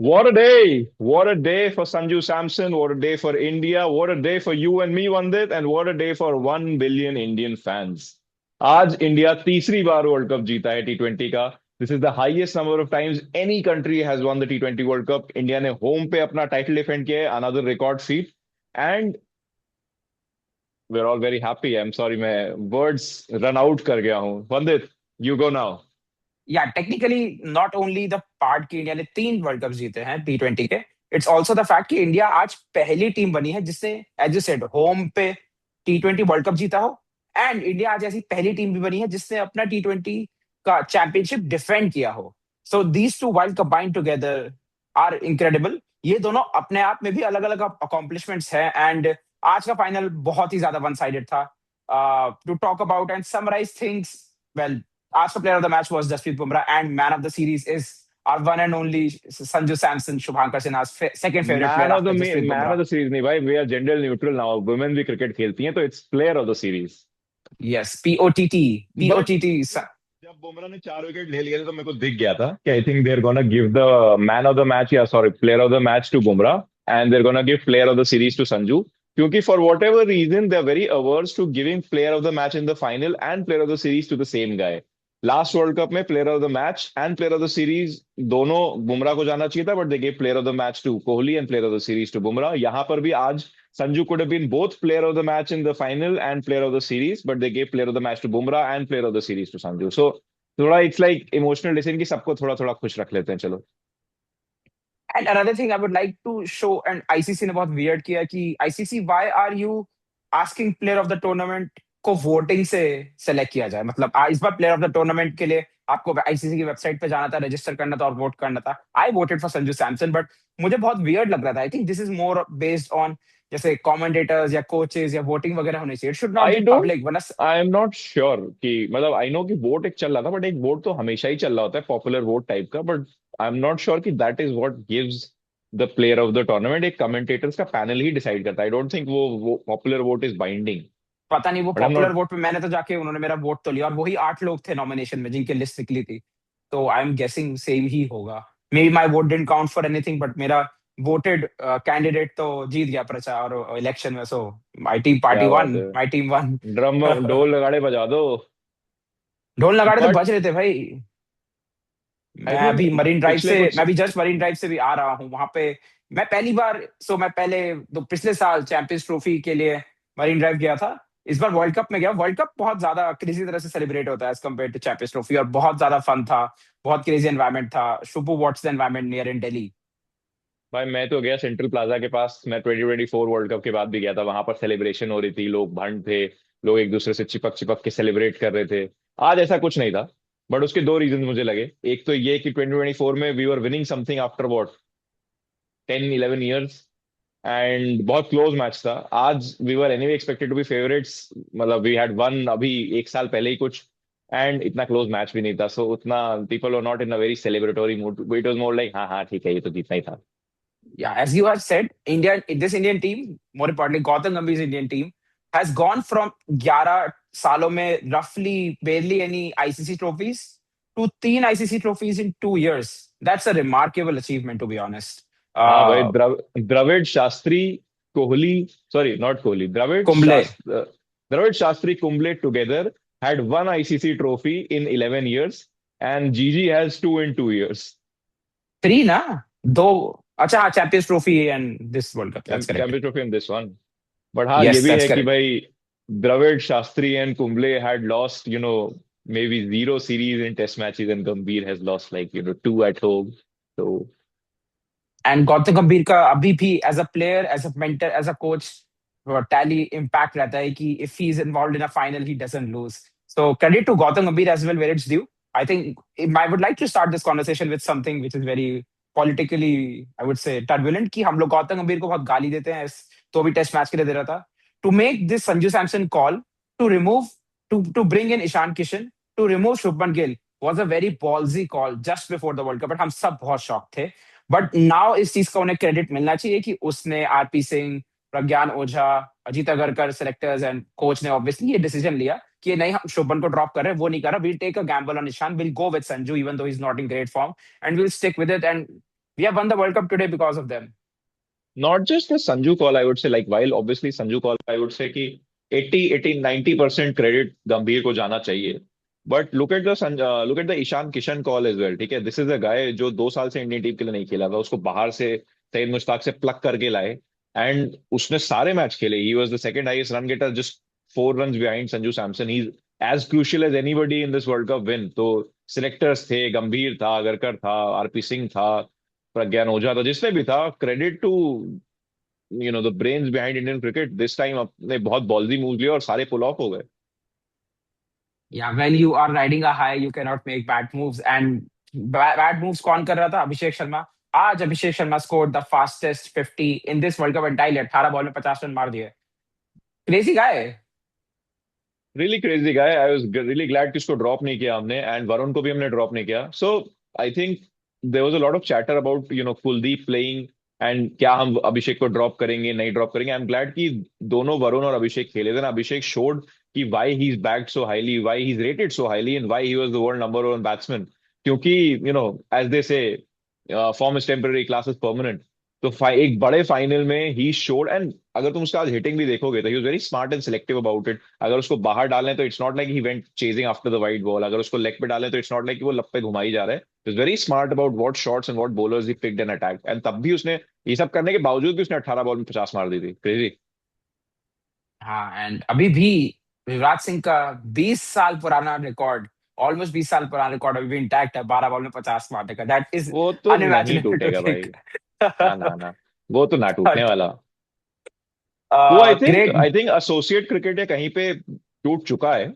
What a day! What a day for Sanju Samson. What a day for India. What a day for you and me, Vandit. And what a day for 1 billion Indian fans. आज India तीसरी बार world cup जीता है T20 का. This is the highest number of times any country has won the T20 world cup. India ने home पे अपना title defend किया है, another record feat. And we are all very happy. I am sorry, मैं words run out कर गया हूँ. Vandit, you go now. Yeah technically not only the part कि इंडिया ने 3 वर्ल्ड कप जीते हैं T20 के, इट्स ऑल्सो द फैक्ट कि इंडिया आज पहली टीम बनी है जिसने, एज यू सेड, होम पे T20 वर्ल्ड कप जीता हो। एंड इंडिया आज ऐसी पहली टीम भी बनी है जिसने अपना T20 का चैंपियनशिप डिफेंड किया हो। So these two wild combined together are incredible. ये दोनों अपने आप में भी अलग अलग अकॉम्प्लिशमेंट्स हैं। एंड आज का फाइनल बहुत ही ज्यादा वन साइडेड था। To talk about and summarise things, well, आज का player of the match was Jasprit Bumrah, and man of the series is our one and only Sanju Samson, Shubhankar Sinha's second favorite player after Jasprit man Bumrah. Of the series नहीं भाई, we are gender neutral now. Women भी cricket खेलती हैं, तो it's player of the series. Yes, POTT, but POTT. जब बुमराह ने 4 wicket ले लिए थे तो मेरे को दिख गया था कि I think they are gonna give the man of the match, या sorry, player of the match to Bumrah, and they are gonna give player of the series to Sanju. क्योंकि for whatever reason they are very averse to giving player of the match in the final and player of the series to the same guy. Last world cup में player of the match and player of the series दोनों बुमराह को जाना चाहिए था, but they gave player of the match to Kohli and player of the series to Bumrah. यहाँ पर भी आज Sanju could have been both player of the match in the final and player of the series, but they gave player of the match to Bumrah and player of the series to Sanju. So थोड़ा it's like emotional decision कि सबको थोड़ा थोड़ा खुश रख लेते हैं, चलो. And another thing I would like to show, and ICC ने बहुत weird किया कि ICC, why are you asking player of the tournament को voting से select किया जाए? मतलब इस बार player of the tournament के लिए आपको ICC की वेबसाइट पे जाना था, रजिस्टर करना था और वोट करना था. I voted for Sanju Samson, but मुझे बहुत weird लग रहा था. I think this is more based on जैसे commentators या coaches या voting वगैरह होनी चाहिए. It should not I be don't public, वरना आई एम नॉट श्योर कि, मतलब आई नो कि वोट एक चल रहा था, बट एक वोट तो हमेशा ही चल रहा होता है पॉपुलर वोट टाइप का. But I am not sure कि that is what gives the player of the tournament. एक कमेंटेटर्स का पैनल ही डिसाइड करता है. आई डोंट थिंक वो पॉपुलर वोट इज बाइंडिंग. पता नहीं वो but I am popular not. Vote पे मैंने तो जाके, उन्होंने मेरा वोट तो लिया और वही 8 लोग थे नॉमिनेशन में जिनकी लिस्ट निकली थी। तो आई एम गेसिंग सेम ही होगा। May be my vote didn't count for anything, but मेरा वोटेड कैंडिडेट तो जीत गया प्रचार और इलेक्शन में। सो माई टीम पार्टी क्या बात वन, है. My team one. ड्रम ढोल नगाड़े बजा दो. ढोल नगाड़े तो बट बज रहे थे भाई। आई थिंक पिछले कुछ. मैं अभी जस्ट मरीन ड्राइव से भी आ रहा हूँ वहां पे। मैं पहली बार, मैं पहले तो पिछले साल चैंपियंस ट्रॉफी के लिए मरीन ड्राइव गया था। इस बार वर्ल्ड कप में गया। वर्ल्ड कप बहुत ज्यादा क्रेजी तरह से सेलिब्रेट होता है as compare to champions trophy, और बहुत ज्यादा फन था। बहुत क्रेजी एनवायरमेंट था। Shubhu, what's the environment near in Delhi? भाई मैं तो गया सेंट्रल प्लाजा के पास. मैं 2024 वर्ल्ड कप के बाद भी गया था. वहां पर सेलिब्रेशन हो रही थी, लोग भंड थे, लोग एक दूसरे से चिपक चिपक के सेलिब्रेट कर रहे थे. आज ऐसा कुछ नहीं था. बट उसके दो रीजन मुझे लगे. एक तो ये कि 2024 में we were winning something after what 10-11 years, and बहुत क्लोज मैच था. आज we were anyway expected to be favourites. मतलब वी हैड वन अभी एक साल पहले ही कुछ, एंड इतना क्लोज मैच भी नहीं था. सो उतना people were not in a very celebratory mood. It was more like हाँ हाँ ठीक है, ये तो जीतना ही था. Yeah, as you have said, this Indian team, more importantly, Gautam Gambhir's Indian team, has gone from 11 सालों में roughly barely any ICC trophies to 3 ICC trophies in 2 years. That's a remarkable achievement, to be honest. हाँ भाई, Uh, Dravid Shastri Kohli, sorry not Kohli, Kumble. Dravid Shastri Kumble together had one ICC trophy in 11 years, and Gigi has two in 2 years. Three, ना? दो, अच्छा हाँ, champions trophy and this world cup, that's correct. Champions trophy in this one. But हाँ, ये yes, भी that's है कि correct. भाई Dravid Shastri and Kumble had lost, maybe zero series in test matches, and Gambhir has lost like, two at home. So and Gautam Gambhir का अभी भी as a player, as a mentor, as a coach, tally impact रहता है कि if he is involved in a final he doesn't lose. So credit to Gautam Gambhir as well where it's due. I think I would like to start this conversation with something which is very politically, I would say, turbulent, कि हम लोग गौतम गंभीर को बहुत गाली देते हैं, तो भी टेस्ट मैच के लिए दे रहा था। To make this Sanju Samson call to remove, to bring in Ishan Kishan, to remove Shubman Gill, was a very ballsy call just before the World Cup, but हम सब बहुत शॉक थे। बट नाउ इस चीज का उन्हें क्रेडिट मिलना चाहिए कि उसने, RP Singh, Pragyan Ojha, Ajit Agarkar, selectors and coach ने ऑब्वियसली ये डिसीजन लिया कि नहीं, हम शुभन को ड्रॉप कर रहे हैं, वो नहीं कर रहा, will take a gamble on Ishan, will go with Sanju even though he is not in great form, and will stick with it. And We have won the World Cup today because of them. Not just the Sanju call, I would say, like while obviously Sanju call, I would say कि 80, 90% credit गंभीर को जाना चाहिए. But look at the Ishan Kishan call as well. ठीक है, this is a guy जो 2 साल से इंडियन टीम के लिए नहीं खेला था, उसको बाहर से सईद मुश्ताक से प्लग करके लाए. एंड उसने सारे मैच खेले. He was the second highest run getter, just 4 runs behind Sanju Samson. He as crucial as anybody in this world cup win. तो सिलेक्टर्स थे, गंभीर था, अगरकर था, आरपी सिंह था, प्रज्ञान ओझा था, जिसने भी था, credit to the brains behind Indian cricket. This time अपने बहुत बॉल्जी मूव लिए और सारे पुल ऑफ हो गए. Yeah, when you are riding a high, you cannot make bad moves. And bad moves कौन कर रहा था? अभिषेक शर्मा. आज Abhishek Sharma scored the fastest 50 in this World Cup entirely. 18 ball में 50 रन मार दिए. Crazy guy. Really crazy guy. I was really glad कि उसको ड्रॉप नहीं किया हमने, एंड वरुण को भी हमने ड्रॉप नहीं किया. So I think there was a lot of chatter about Kuldeep playing, and क्या हम अभिषेक को ड्रॉप करेंगे, नहीं ड्रॉप करेंगे. आई एम ग्लैड कि दोनों वरुण और अभिषेक खेले थे ना. अभिषेक शोड कि why he is backed so highly, why he is rated so highly, and why he was the world number 1 batsman. क्योंकि एज दे से form is temporary, class is permanent. तो एक बड़े फाइनल में ही शोड. एंड अगर तुम उसका आज हिटिंग भी देखोगे तो he was very smart and selective about it. अगर उसको बाहर डालें तो it's not like he went chasing after the white ball. अगर उसको लेग पे डालें तो इट्स नॉट लाइक वो लप पे घुमाई जा रहा है. It's very smart about what shots and what bowlers he picked and attack. And तब भी उसने ये सब करने के बावजूद भी उसने 18 बॉल में 50 मार दी थी. क्रेजी. हाँ, एंड अभी भी युवराज सिंह का 20 साल पुराना रिकॉर्ड, ऑलमोस्ट 20 साल पुराना रिकॉर्ड अभी भी इंटैक्ट है, 12 बॉल में 50 मारने का. दैट इज वो तो नहीं अनइमेजिनेबल टू टूटेगा भाई. थिंक. ना ना ना, वो तो ना टूटने बट वाला. वो I think great. I think associate cricket या कहीं पे टूट चुका है,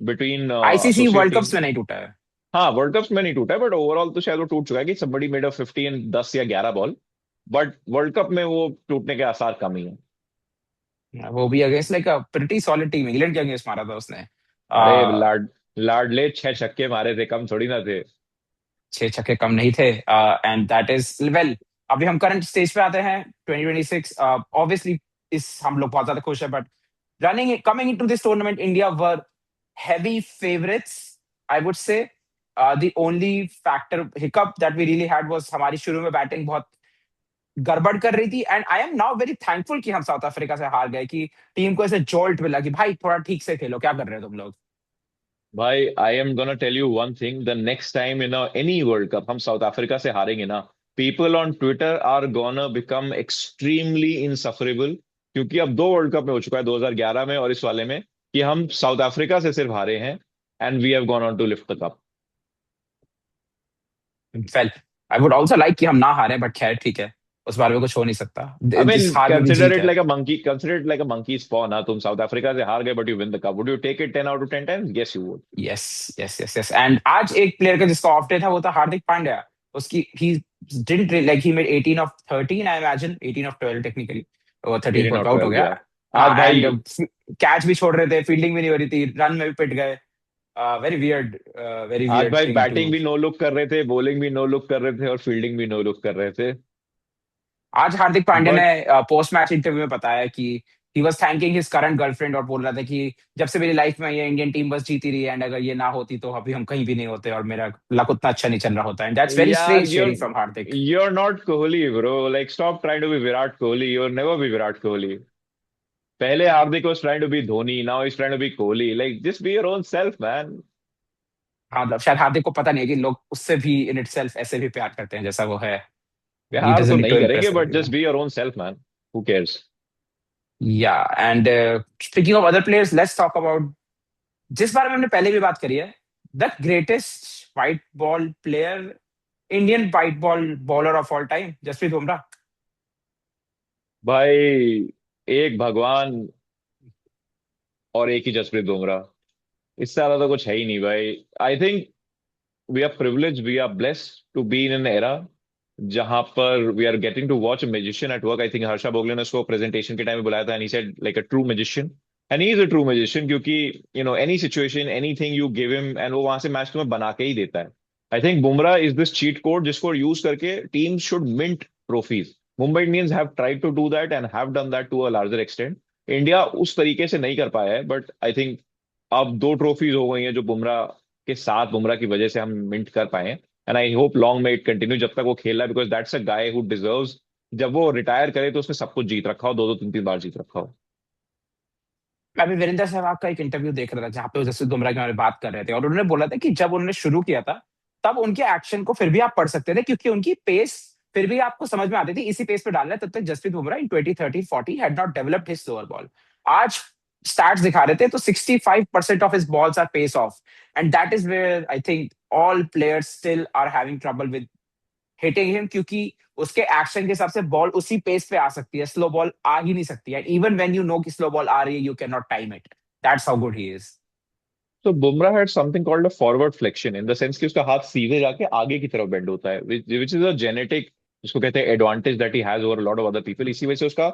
between ICC associate world team. Cups में नहीं टूटा है. हाँ, वर्ल्ड कप में नहीं टूटा है, बट ओवरऑल तो शायद वो टूट चुका है कि somebody मेड अ 15 10 या 11 बॉल. बट वर्ल्ड कप में वो टूटने के आसार कम ही है. वो भी against like a pretty solid team, England के अगेंस्ट मारा था उसने. अरे लाडले 6 छक्के मारे थे, कम थोड़ी ना थे. 6 छक्के कम नहीं थे. And that is well. अभी हम करंट स्टेज पे आते हैं 2026. ऑब्वियसली इस हम लोग बहुत ज्यादा खुश है, but running coming into this tournament India were heavy favorites, I would say. The only factor hiccup that we really had was हमारी शुरू में बैटिंग बहुत गड़बड़ कर रही थी. And I am now very thankful कि हम साउथ अफ्रीका से हार गए, कि टीम को ऐसे जोल्ट मिला कि भाई थोड़ा ठीक से खेलो, क्या कर रहे हो तुम लोग. भाई I am gonna tell you one thing. The next time in any world cup हम साउथ अफ्रीका से हारेंगे ना, people on Twitter are gonna become extremely insufferable. क्योंकि अब 2 वर्ल्ड कप में हो चुका है, 2011 में और इस वाले में, कि हम साउथ अफ्रीका से सिर्फ हारे हैं, and we have gone on to lift the cup. Well, I would also like कि हम ना हारे, बट खैर ठीक है, उस बारे में कुछ हो नहीं सकता. I इस mean, हार में भी जीत है. consider it like a monkey's paw. ना तुम साउथ अफ्रीका से हार गए, but you win the cup. Would you take it 10 out of 10 times? Yes, you would. Yes yes yes yes. And आज एक प्लेयर का जिसका ऑफ डे था वो था हार्दिक पांड्या. उसकी he didn't like he made 18 of 13, I imagine 18 of 12 technically. वो 13 18 पर और आउट हो 12, गया. yeah. आज हाँ, भाई, एंड कैच भी छोड़ रहे थे, फील्डिंग भी नहीं हो रही थी, रन में भी पिट गए. वेरी वियर्ड, वेरी आज वियर्ड भाई थिंग टू. बैटिंग भी नो लुक कर रहे थे, बॉलिंग भी नो लुक कर रहे थे, और फील्डिंग भी नो लुक कर रहे थे. आज हार्दिक पांड्या ने बट पोस्ट मैच इंटरव्यू में बताया कि he was thanking his current girlfriend, और बोल रहा था कि जब से मेरी लाइफ में ये इंडियन टीम बस जीती रही है, एंड अगर ये ना होती तो अभी हम कहीं भी नहीं होते, और मेरा लक उतना अच्छा नहीं चल रहा होता. एंड दैट्स वेरी यार, strange sharing from Hardik. you're not Kohli, bro. Like, stop trying to be Virat Kohli. You'll never be Virat Kohli. पहले हार्दिक was trying to be Dhoni, now he's trying to be Kohli. Like, just be your own self, man. हाँ, मतलब शायद हार्दिक को पता नहीं है कि लोग उससे भी इन इटसेल्फ ऐसे भी प्यार करते हैं जैसा वो है. ही प्यार तो डजंट नीड टू नहीं करेंगे, impress but everyone. just be your own self, man. Who cares? Yeah and speaking of other players, let's talk about जिस बारे में हमने पहले भी बात करी है, the greatest white ball player, Indian white ball bowler of all time, Jasprit Bumrah. भाई, एक भगवान और एक ही जसप्रीत बुमराह. इससे ज्यादा तो कुछ है ही नहीं भाई. I think we are privilege, we are blessed to be in an era जहां पर we are getting to watch a magician at work. I think Harsha Bhogle ने उसको प्रेजेंटेशन के टाइम में बुलाया था, and he said like a true magician. And he is a true magician, क्योंकि any situation, anything you give him, and वो वहां से मैच तुम्हें बना के ही देता है. I think Bumrah is this cheat code जिसको यूज करके team should mint trophies. Mumbai Indians have tried to do that and have done that to a larger extent. India उस तरीके से नहीं कर पाया है, बट आई थिंक अब 2 ट्रॉफीज हो गई हैं जो बुमराह के साथ, बुमराह की वजह से हम मिंट कर पाए हैं. And I hope long may it continue जब तक वो खेल रहा है, because that's a guy who deserves, जब वो रिटायर करे तो उसने सब कुछ जीत रखा हो, दो दो तीन तीन बार जीत रखा हो। मैं अभी वीरेंद्र सहवाग का एक इंटरव्यू देख रहा था जहाँ पे वो जसप्रीत बुमराह के बारे में बात कर रहे थे, और उन्होंने बोला था कि जब उन्होंने शुरू किया था तब उनके एक्शन को फिर भी आप पढ़ सकते थे, क्योंकि उनकी पेस फिर भी आपको समझ में आती थी, इसी पेस पे डालना है। तब तक Jasprit Bumrah in 2013-14 had not developed his slower ball. आज स्टैट्स दिखा रहे थे तो 65% of his balls are pace off, and that is where I think all players still are having trouble with hitting him, क्योंकि उसके एक्शन के हिसाब से बॉल उसी पेस पे आ सकती है, स्लो बॉल आ ही नहीं सकती है। इवन व्हेन यू नो कि स्लो बॉल आ रही है, you can not time it. That's how good he is. तो Bumrah had something called a forward flexion, in the sense कि उसका हाथ सीधे जाके आगे की तरफ बेंड होता है, विच इज अ जेनेटिक, जिसको कहते हैं advantage that he has over lot of other people. इसी वजह से उसका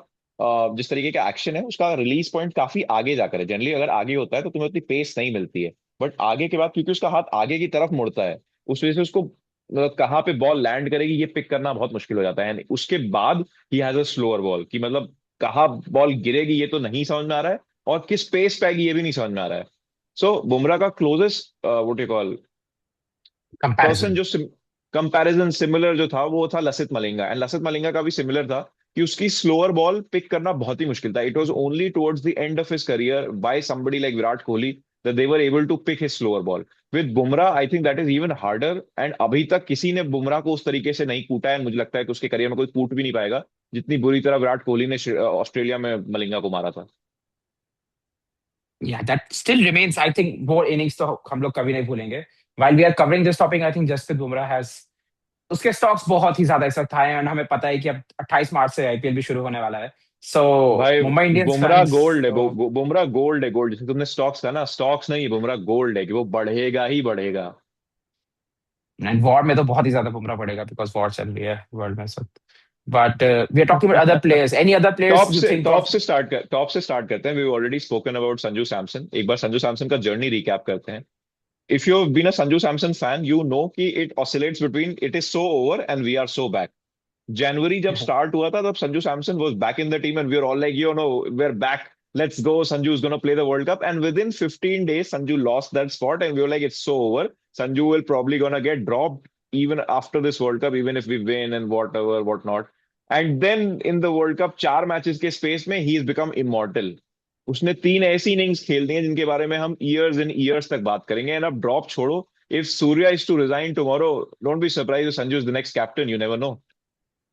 जिस तरीके का एक्शन है, उसका रिलीज पॉइंट काफी आगे जाकर है। जनरली अगर आगे होता है तो तुम्हें उतनी पेस नहीं मिलती है, बट आगे के बाद क्योंकि उसका हाथ आगे की तरफ मुड़ता है, उस वजह से उसको मतलब कहाँ पे बॉल लैंड करेगी ये पिक करना बहुत मुश्किल हो जाता है। And उसके बाद he has a slower ball, कि मतलब कहाँ बॉल गिरेगी ये तो नहीं समझ में आ रहा है, और किस पेस पे आएगी ये भी नहीं समझ में आ रहा है। सो बुमराह का closest what you call person comparison. जो कंपैरिजन सिमिलर जो था वो था लसित मलिंगा, एंड लसित मलिंगा का भी सिमिलर था कि उसकी स्लोअर बॉल पिक करना बहुत ही मुश्किल था। It was only towards the end of his career by somebody like Virat Kohli that they were able to pick his slower ball. With Bumrah I think that is even harder, and अभी तक किसी ने बुमराह को उस तरीके से नहीं कूटा है, मुझे लगता है कि उसके करियर में कोई कूट भी नहीं पाएगा जितनी बुरी तरह विराट कोहली ने ऑस्ट्रेलिया में मलिंगा को मारा था। Yeah that still remains, I think वो इनिंग्स तो हम लोग कभी नहीं भूलेंगे। While we are covering this topic, I think Jasprit Bumrah has, उसके स्टॉक्स बहुत ही ज्यादा इस वक्त हाई हैं, एंड हमें पता है कि अब 28 मार्च से आईपीएल भी शुरू होने वाला है। सो भाई Mumbai Indians Bumrah fans gold है, तो, बुमराह गोल्ड है, गोल्ड। जैसे तुमने स्टॉक्स का ना, स्टॉक्स नहीं, बुमराह गोल्ड है कि वो बढ़ेगा ही बढ़ेगा। एंड वॉर में तो बहुत ही ज्यादा बुमराह पड़ेगा, बिकॉज वॉर चल रही है वर्ल्ड में सब। But we are talking about other players, any other players you think of? Top से स्टार्ट करते हैं। We already spoken about Sanju Samson. एक बार संजू सैमसन का जर्नी रिकैप करते हैं। If you have been a Sanju Samson fan, you know कि it oscillates between it is so over and we are so back. जनवरी जब स्टार्ट हुआ था तब Sanju Samson was back in the team, and we are all like you know we are back, let's go, Sanju is gonna play the world cup. And within 15 days Sanju lost that spot, and we were like it's so over, Sanju will probably gonna get dropped even after this world cup, even if we win and whatever what not. And then in the world cup 4 matches के space में he is become immortal. उसने 3 ऐसी innings खेल दी हैं जिनके बारे में हम ईयर्स एंड ईयर्स तक बात करेंगे। एंड अब ड्रॉप छोड़ो, if Surya is to resign tomorrow, don't be surprise Sanju is the next captain, you never know.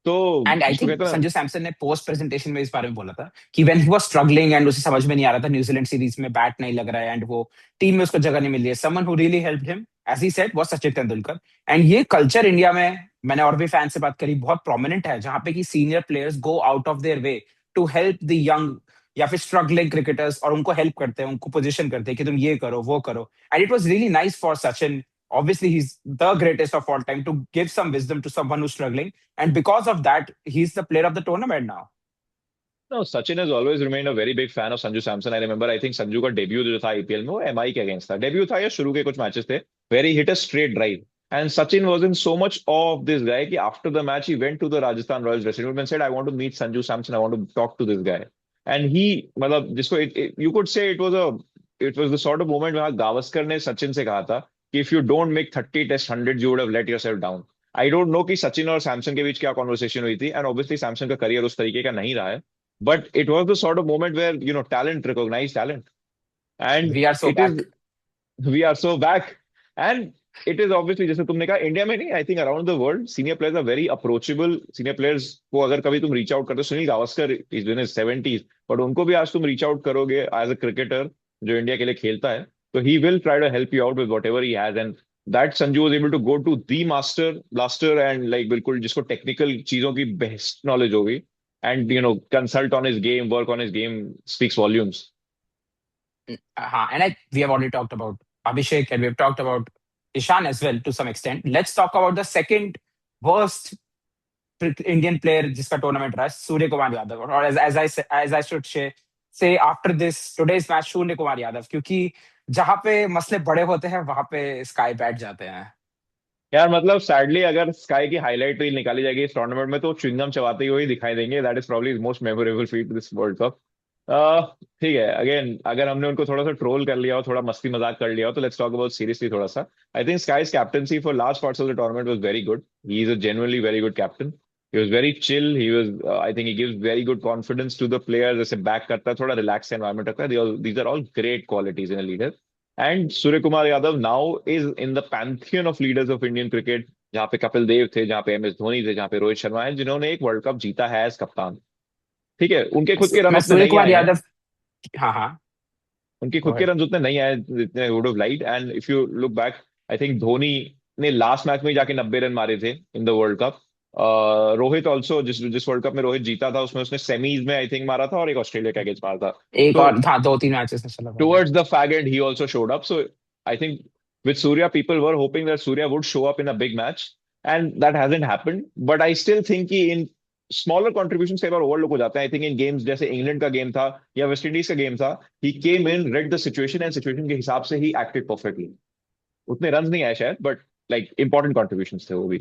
तो एंड आई जिसको थिंक कहते हैं ना, संजू सैमसन ने पोस्ट प्रेजेंटेशन में इस बारे में बोला था कि when he was struggling and उसे समझ में नहीं आ रहा था, न्यूजीलैंड सीरीज में बैट नहीं लग रहा है एंड वो टीम में उसको जगह नहीं मिल रही है, someone who really helped him as he said was Sachin Tendulkar. And ये कल्चर इंडिया में, मैंने और भी फैन से बात करी, बहुत प्रोमिनेंट है, जहां पे कि senior players go out of their way to help the young या फिर स्ट्रगलिंग क्रिकेटर्स, और उनको हेल्प करते हैं, उनको पोजीशन करते हैं कि तुम ये करो वो करो। And it was really nice for Sachin, obviously he's the greatest of all time, to give some wisdom to someone who's struggling, and because of that he's the player of the tournament now. no, Sachin has always remained a very big fan of Sanju Samson. I remember, I think Sanju का debut जो था IPL में वो MI के against था, debut था या शुरू के कुछ मैचेस थे, where he hit a straight drive, and Sachin was in so much awe of this guy कि after the match he went to the Rajasthan Royals dressing room and said, I want to meet Sanju Samson, I want to talk to this guy. And he मतलब जिसको you could say it was the sort of moment वहाँ गावस्कर ने सचिन से कहा था कि if you don't make 30 test hundreds you would have let yourself down. I don't know कि सचिन और सैमसन के बीच क्या कॉन्वर्सेशन हुई थी, एंड ऑब्वियसली सैमसन का करियर उस तरीके का नहीं रहा है, but it was the sort of moment where talent recognized talent, and We are so it is, back. we are so back. And it is obviously जैसे तुमने कहा इंडिया में नहीं, I think around the world senior players are very approachable. Senior players को अगर कभी तुम reach out करते हो, Sunil Gavaskar is in his 70s, but उनको भी आज तुम रीच आउट करोगे एज अ क्रिकेटर जो इंडिया के लिए खेलता है, तो he will try to help you out with whatever he has. And that Sanju was able to go to the master blaster, and like बिल्कुल जिसको टेक्निकल चीजों की बेस्ट नॉलेज होगी, and consult on his game, work on his game, speaks volumes. And we have already talked about Abhishek, and we have talked about Ishan as well to some extent. Let's talk about the second worst Indian player जिसका tournament रहा है, सूर्य कुमार यादव। और as I should say after this today's match, Surya Kumar Yadav, क्योंकि जहां पे मसले बड़े होते हैं वहां पे स्काई बैठ जाते हैं। यार मतलब सैडली अगर स्काई की हाईलाइट रील निकाली जाएगी इस टूर्नामेंट में तो च्युइंगम चबाते हुए ही दिखाई देंगे। That is probably most memorable feat this world cup. Uh, ठीक है, अगेन अगर हमने उनको थोड़ा सा ट्रोल कर लिया हो, थोड़ा मस्ती मजाक कर लिया हो, तो लेट्स टॉक अबाउट सीरियसली थोड़ा सा. I think SKY's captaincy for large parts of the tournament was very good. He is a genuinely very good captain. He was very chill. He was, I think he gives very good confidence to the players. जैसे back करता है, थोड़ा relax environment रखता है. These are all great qualities in a leader. And Surya Kumar Yadav now is in the pantheon of leaders of Indian cricket. जहाँ पे कपिल देव थे, जहाँ पे एम एस धोनी थे, जहाँ पे रोहित शर्मा है, जिन्होंने एक वर्ल्ड कप जीता है एज कप्तान. ठीक है, उनके खुद के रन मैं उतने सूर्य नहीं कुमार आए हैं. यादव। हाँ हाँ। उनके Go खुद के ahead. रन उतने नहीं आए जितने would have liked. And if you look back, I think Dhoni ने लास्ट मैच में ही जाके 90 रन मारे थे in the world cup. Rohit also, जिस जिस वर्ल्ड कप में रोहित जीता था, उसमें उसने सेमीज में आई थिंक मारा था और एक ऑस्ट्रेलिया के अगेंस्ट मारा था. एक तो और था, 2-3 मैचेस में चला गया। towards the fag end, he also showed up. So I think with Surya, people were hoping that Surya would show up in a big match, and that hasn't happened. But I still think कि in smaller contributions कई बार overlook हो जाते हैं. I think in games जैसे England का game था या West Indies का गेम था, he came in, read the situation, and situation के हिसाब से ही एक्टेड परफेक्टली. उतने रन नहीं आए शायद, बट लाइक इंपॉर्टेंट कॉन्ट्रीब्यूशंस थे वो भी.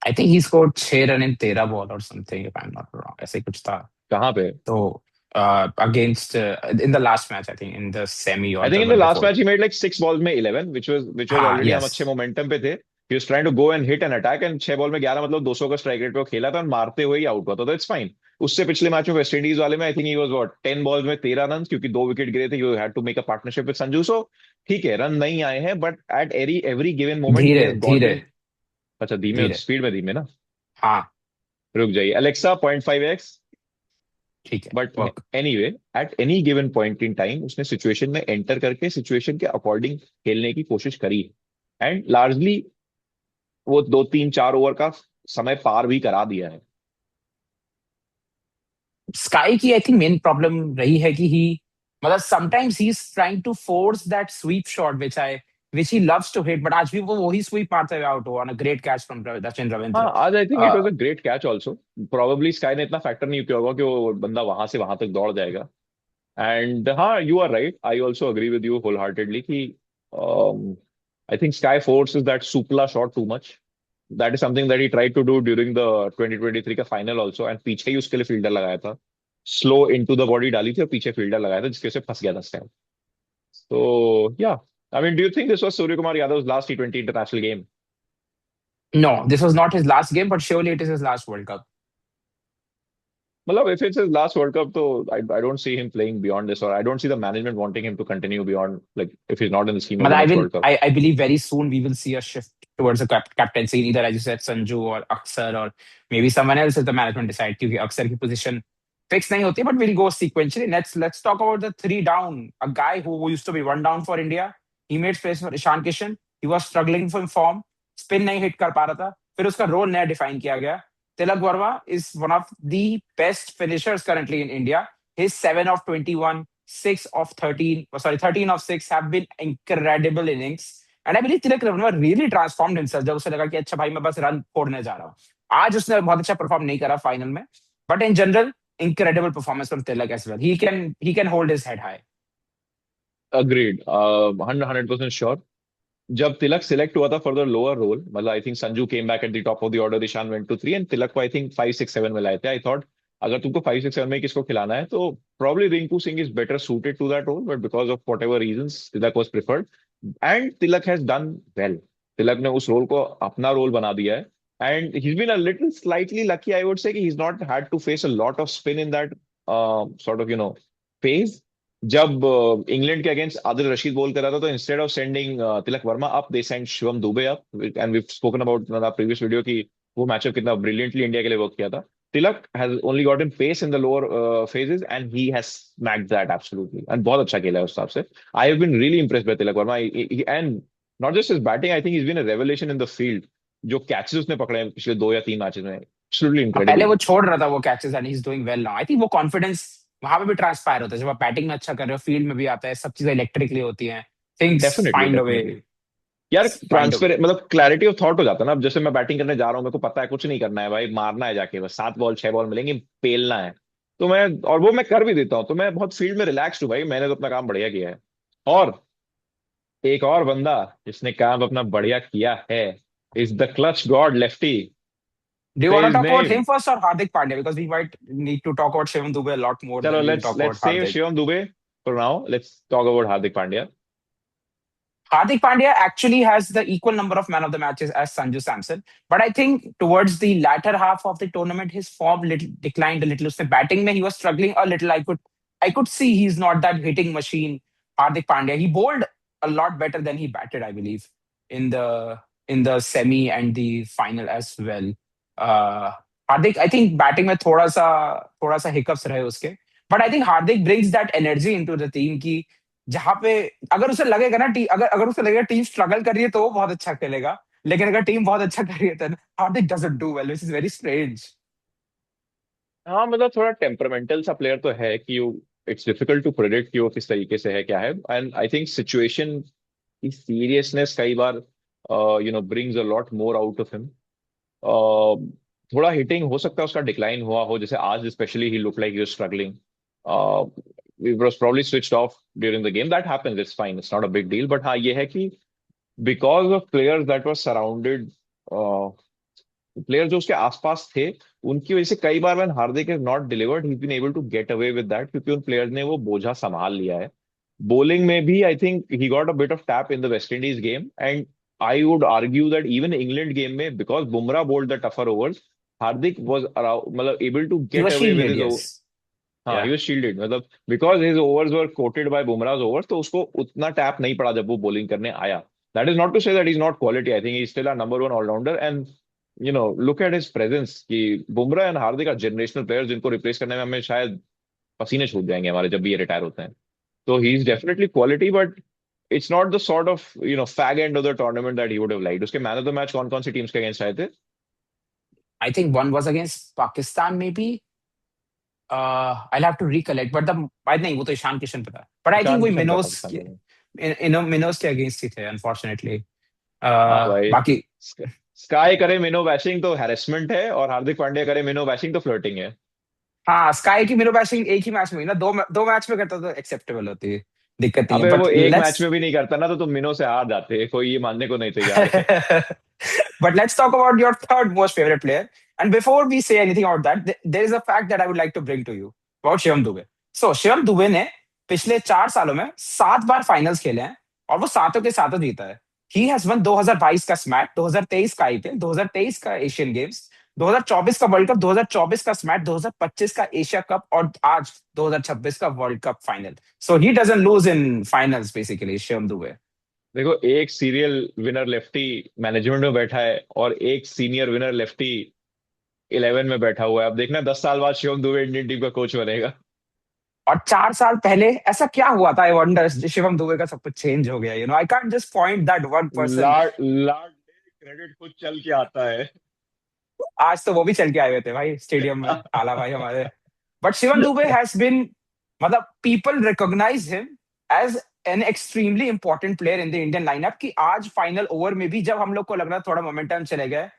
I think he scored 6 run in 13 ball और something, if I am not wrong, ऐसे ही कुछ था। कहाँ पे? तो against in the last match, I think in the semi I और think the in the one last before. Match he made like 6 balls में 11, which was हाँ, ऑलरेडी हम यस। अच्छे मोमेंटम पे थे. He was trying to go and hit and attack, and 6 ball में 11 मतलब 200 का स्ट्राइक रेट पे वो खेला था और मारते हुए ही आउट हुआ था, तो इट्स फाइन. उससे पिछले मैच में वेस्ट इंडीज वाले में I think he was what 10 balls में 13 रन, क्योंकि 2 विकेट गिरे थे. You had to make a partnership with Sanju. So ठीक है, रन नहीं आए हैं, but at every given moment he धीरे हैज गॉट धीरे इन. अच्छा, धीमे धीरे। स्पीड में धीमे ना. हाँ। रुक जाइए, अलेक्सा 0.5x. ठीक है, but work. Anyway, at any given point in time उसने सिचुएशन में एंटर करके सिचुएशन के अकॉर्डिंग खेलने की कोशिश करी. एंड लार्जली वो 2 3 4 ओवर का समय पार भी करा दिया है. स्काई की आई थिंक मेन प्रॉब्लम रही है कि ही, मतलब sometimes he is trying to force that sweep shot which he loves to hit, but आज भी वो वही स्वीप मारते हुए आउट हुआ on a great catch from Sachin हाँ, रविंद्र। आज I think it was a great catch also. Probably SKY ने इतना फैक्टर नहीं किया होगा कि वो बंदा वहां से वहां तक दौड़ जाएगा. एंड हाँ, you are right, I also agree with you wholeheartedly कि I think Sky forces that supla shot too much. That is something that he tried to do during the 2023 का फाइनल ऑल्सो, एंड पीछे ही उसके लिए fielder लगाया था. Slow into the body डाली थी और पीछे फील्डर लगाया था, जिसकी वजह से फंस गया था स्काई. तो या, I mean, do you think this was Surya Kumar Yadav last T20 international game? No, this was not his last game, but surely it is his last World Cup. मतलब if it's his last World Cup, तो I don't see him playing beyond this, or I don't see the management wanting him to continue beyond, like if he's not in the scheme of But the I next will, World Cup. I believe very soon we will see a shift towards a captaincy, either as you said, Sanju or Aksar, or maybe someone else if the management decide. क्योंकि अक्सर की position fix नहीं होती, but we'll go sequentially. Let's talk about the three down. A guy who used to be one down for India, he made space for Ishan Kishan. He was struggling for form, spin नहीं hit कर पा रहा था. फिर उसका role नया define किया गया. Tilak Varma is one of the best finishers currently in India. His 7 of 21, 6 of 13, oh, sorry, 13 of 6 have been incredible innings. And I believe Tilak Varma really transformed himself जब उसे लगा कि अच्छा भाई मैं बस रन फोड़ने जा रहा हूँ. आज उसने बहुत अच्छा परफॉर्म नहीं करा फाइनल में, but in general incredible performance from Tilak as well. He can hold his head high. Agreed. 100% sure. जब तिलक सिलेक्ट हुआ था फॉर द लोअर रोल, मतलब I think Sanju came back at the top of the order, Ishan went to 3, and Tilak को I think 5 6 7 में लाए थे. I thought अगर तुमको 5 6 7 में किसको खिलाना है तो probably Rinku Singh is better suited to that role, but because of whatever reasons Tilak was preferred. And Tilak has done well. Tilak ने उस रोल को अपना रोल बना दिया है. And he been a little slightly lucky, I would say, कि he is not had to face a lot of spin in that sort of phase. जब England के अगेंस्ट आदिल रशीद बॉल कर रहा था, तो instead of sending Tilak Varma up, they send Shivam Dube up. And we spoken about in the previous video कि वो matchup कितना brilliantly India के लिए वर्क किया था. Tilak has only gotten pace in the lower phases, and he has smacked that absolutely, and बहुत अच्छा खेला है उस हिसाब से. I have been really impressed by Tilak Varma. And not just his batting, I think he is been a revelation in the field. जो catches उसने पकड़े हैं पिछले 2 या 3 मैचेस में, एब्सोल्युटली पहले इनक्रेडिबल. वो छोड़ रहा था वो catches and he is doing well now. I think वो कॉन्फिडेंस वहां पे भी ट्रांसपायर होता है जब आप बैटिंग में अच्छा कर रहे हो, फील्ड में भी आता है, सब चीजें इलेक्ट्रिकली होती हैं। Things definitely, find a way. Definitely. यार फाइंड ट्रांसफर मतलब क्लैरिटी ऑफ थॉट हो जाता है ना. अब जैसे मैं बैटिंग करने जा रहा हूँ, मेरे को पता है कुछ नहीं करना है भाई, मारना है जाके, बस 7 बॉल 6 बॉल मिलेंगे, पेलना है. तो मैं, और वो मैं कर भी देता हूँ, तो मैं बहुत फील्ड में रिलैक्स्ड हूँ भाई, मैंने तो अपना काम बढ़िया किया है. और एक और बंदा जिसने काम अपना बढ़िया किया है is the clutch God lefty. Do you Say want to his talk about him name. first or Hardik Pandya? Because we might need to talk about Shivam Dube a lot more Chalo, than we'll let's talk about let's save Hardik. Shivam Dube for now. Let's talk about Hardik Pandya. Hardik Pandya actually has the equal number of man of the matches as Sanju Samson. But I think towards the latter half of the tournament, his form declined a little. Usme batting mein he was struggling a little. I could see he's not that hitting machine. Hardik Pandya. He bowled a lot better than he batted, I believe, in the semi and the final as well. Uh, Hardik, I think batting में थोड़ा सा hiccups रहे उसके. But I think Hardik brings that energy into the team की जहां पे अगर उसे लगेगा ना टी अगर अगर उसे लगेगा टीम स्ट्रगल कर रही है तो वो बहुत अच्छा खेलेगा, लेकिन अगर टीम बहुत अच्छा कर रही है तो Hardik doesn't do well, which is very strange. हाँ मतलब थोड़ा टेम्परामेंटल सा प्लेयर तो है कि you it's difficult to predict कि वो किस तरीके से है क्या है एंड आई थिंक सिचुएशन की सीरियसनेस कई बार brings a lot more out of him. थोड़ा हिटिंग हो सकता है उसका डिक्लाइन हुआ हो जैसे आज specially he look like he was struggling he was probably switched off during the game that happens it's fine it's not a big deal but हाँ ये है कि because of players that were surrounded player जो उसके आसपास थे उनकी वजह से कई बार when Hardik is not delivered he been able to get away with that क्योंकि उन प्लेयर्स ने वो बोझा संभाल लिया है। बॉलिंग में भी I think he got a bit of tap in the West Indies game and I would argue that even England game में because Bumrah bowled the tougher overs Hardik was मतलब able to he get was away with shielded, his. Yes. हाँ या he was shielded मतलब because his overs were coated by Bumrah's overs तो उसको उतना tap नहीं पड़ा जब वो बॉलिंग करने आया। That is not to say that is not quality I think he still a number one allrounder and look at his presence कि Bumrah and Hardik are generational players जिनको रिप्लेस करने में हमें शायद पसीने छूट जाएंगे हमारे जब भी ये रिटायर होते हैं। तो he is definitely quality but it's not the sort of fag end of the tournament that he would have liked. उसके मैन ऑफ द मैच कौन कौन सी टीम्स के अगेंस्ट आए थे? I think one was against Pakistan में भी, I have to recollect but the I नहीं, वो तो ईशान किशन पे था, बट आई थिंक ईशान वही किशन था मिनोस पाकिस्तान के, का। मिनोस के अगेंस्ट ही थे अनफॉर्चुनेटली। हाँ भाई बाकी स्काई करे मिनो बैशिंग तो हैरेसमेंट है और हार्दिक पांड्या करे मिनो बैशिंग तो फ्लर्टिंग है। हाँ, स्काई की मिनो बैटिंग एक ही मैच में हुई ना, दो मैच में करता तो एक्सेप्टेबल होती है, दिक्कत नहीं है, अबे वो बट एक लेट्स मैच में भी नहीं करता ना तो तुम मिनो से हार जाते कोई ये मानने को नहीं तैयार है। but let's talk about your third most favorite player. And before we say anything about that, there is a fact that I would like to bring to you about Shivam Dube. So Shivam Dube ने पिछले 4 सालों में 7 बार finals खेले हैं और वो सातों के सातों जीता है। ही हैज वन 2022 का स्मैट, 2023 का आईपीएल, 2023 का एशियन गेम्स, 2024 का वर्ल्ड कप, 2024 का स्मैट, 2025 का एशिया कप और आज 2026 का world cup final. So he doesn't lose in finals basically, Shivam Dube. देखो एक सीरियल विनर लेफ्टी मैनेजमेंट में बैठा है और एक सीनियर विनर लेफ्टी 11 में बैठा हुआ है। अब देखना 10 साल बाद शिवम दुबे इंडियन टीम का कोच बनेगा। और 4 साल पहले ऐसा क्या हुआ था, आई वंडर, शिवम दुबे का सब कुछ चेंज हो गया, I can't just point that one person. Lord Lord credit खुद चल के आता है। आज तो वो भी चल के आए हुए थे भाई स्टेडियम में, आला भाई हमारे। But Shivam Dube has been, मतलब people recognise him as an extremely important player in the Indian lineup, कि आज फाइनल ओवर में भी जब हम लोग को लग रहा थोड़ा मोमेंटम चले गए,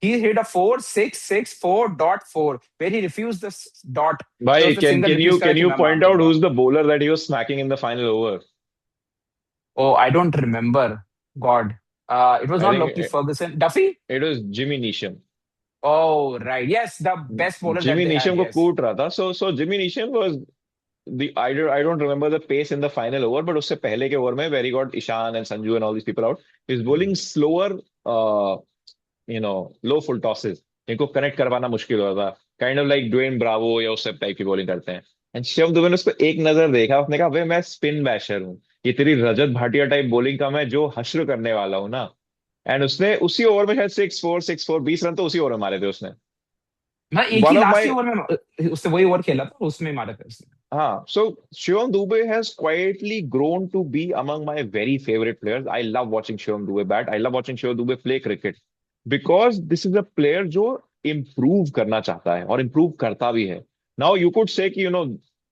he hit a 4-6-6-4.4 where he refused the dot. That भाई was the can single can you refuse can that I you point remember. Out who is the bowler that he was smacking in the final over? Oh, I don't remember. God. It was I not Loki think Ferguson. Duffy? It was Jimmy Neesham. Oh, right. Yes, the best bowler that Jimmy they had. Neesham को Yes. कूट रहा था so Jimmy Neesham was the I don't remember the pace in the final over, but उससे पहले के over में where he got Ishan and Sanju and all these people out, he's bowling slower, uh, low full tosses इनको connect करवाना मुश्किल होता था kind of like Dwayne Bravo या उस टाइप की बॉलिंग करते हैं। एंड शिवम दुबे ने उसको एक नजर देखा उसने कहा भाई मैं स्पिन बैशर हूँ ये तेरी रजत भाटिया टाइप बॉलिंग का मैं जो हश्र करने वाला हूँ ना। एंड उसने उसी ओवर में शायद 6-4 20 रन तो उसी ओवर में मारे थे उसने। मैं एक one he of last he my over में उसने वही ओवर खेला था, उसमें मारा था उसने। हाँ, so Shivam Dube has quietly grown to be among my very favorite players. I love watching Shivam Dube bat. I love watching Shivam Dube play cricket because this is a player जो improve करना चाहता है और improve करता भी है। Now you could say कि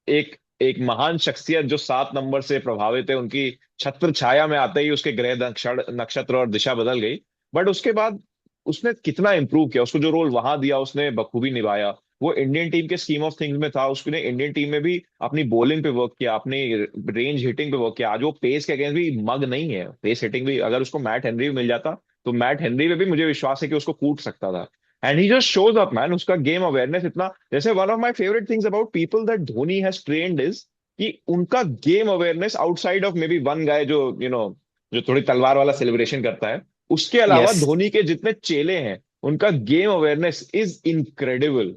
एक एक महान शख्सियत जो 7 नंबर से प्रभावित है उनकी छत्र छाया में आते ही उसके ग्रह नक्षत्र नक्षत्र और दिशा बदल गई। बट उसके बाद उसने कितना इंप्रूव किया उसको जो रोल वहां दिया उसने बखूबी निभाया। वो इंडियन टीम के स्कीम ऑफ थिंग्स में था उसने इंडियन टीम में भी अपनी बॉलिंग पे वर्क किया अपनी रेंज हिटिंग पे वर्क किया। आज वो पेस के अगेंस्ट भी मग नहीं है पेस हिटिंग भी अगर उसको मैट हेनरी भी मिल जाता तो मैट हेनरी पे भी मुझे विश्वास है कि उसको कूट सकता था। And he just shows up man, उसका गेम अवेयरनेस इतना, जैसे one of my favourite things about people that Dhoni has trained is कि उनका game awareness outside of maybe one guy जो जो थोड़ी तलवार वाला सेलिब्रेशन करता है, उसके अलावा यस, धोनी के जितने चेले हैं, उनका game awareness is incredible.